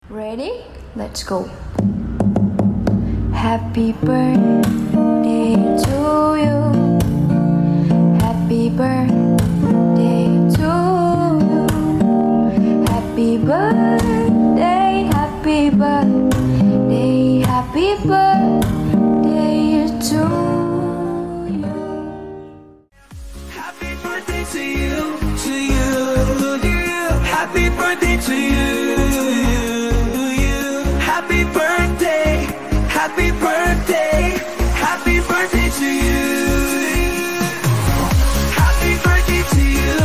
Ready? Let's go. Happy birthday to you. Happy birthday to you. Happy birthday, happy birthday, happy birthday to you. Happy birthday to you, to you, to you. Happy birthday to you. Happy birthday, happy birthday, happy birthday to you. Happy birthday to you.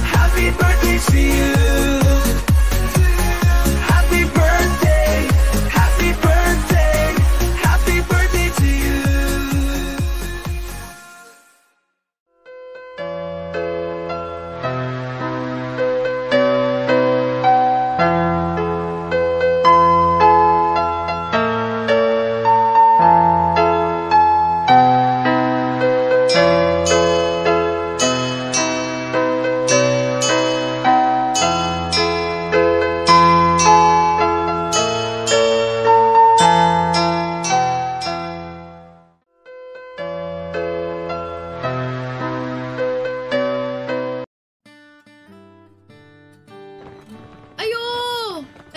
Happy birthday to you. Happy birthday, happy birthday, happy birthday to you.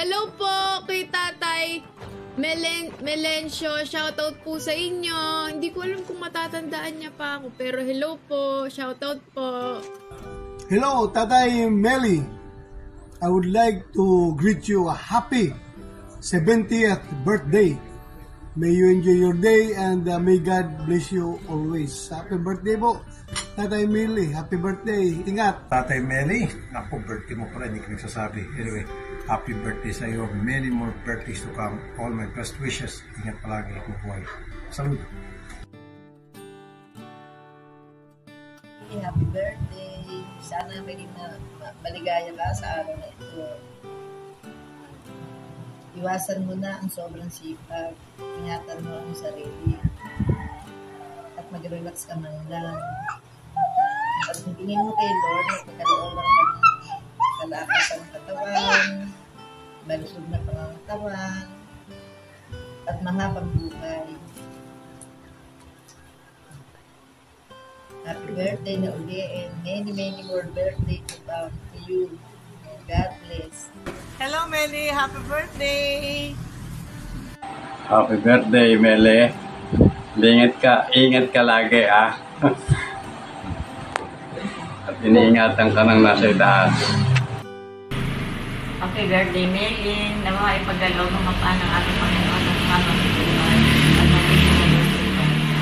Hello po kay Tatay Melencio. Shoutout po sa inyo. Hindi ko alam kung matatandaan niya pa ako, pero hello po. Shoutout po. Hello, Tatay Meli. I would like to greet you a happy 70th birthday. May you enjoy your day and may God bless you always. Happy birthday po, Tatay Meli. Happy birthday. Ingat. Tatay Meli, naku, birthday mo pa rin, hindi ko nagsasabi. Anyway, happy birthday sa iyo. Many more birthdays to come. All my best wishes. Ingat palagi. Mabuhay. Salud. Happy birthday. Sana maging maligaya ka sa araw na ito. Iwasan mo na ang sobrang sipag. Ingatan mo ang sarili. At mag-relax ka man lang. At kung tingin mo kay Lord, magkakalooban ka ng kalakas ang katawan, balusog na pangangatawan, at mahabang buhay. Happy birthday na uli and many more birthday to come to you. God bless. Hello, Meli. Happy birthday! Happy birthday, Mele. Ingat ka lagi, ah. At iniingatan ka ng nasa itaas. Happy birthday, Meli. Nawa ipagalaw mo mapaan ang ating Panginoon at Panginoon sa Panginoon. At magiging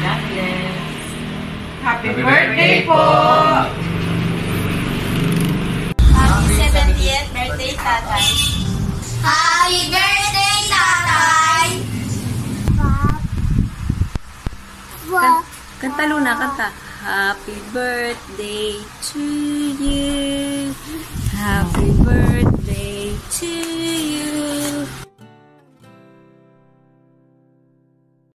God bless. Happy birthday po! Happy 70th birthday, Tatay. Happy birthday, Tatay! Kanta, Luna, kanta. Happy birthday to you. Happy birthday to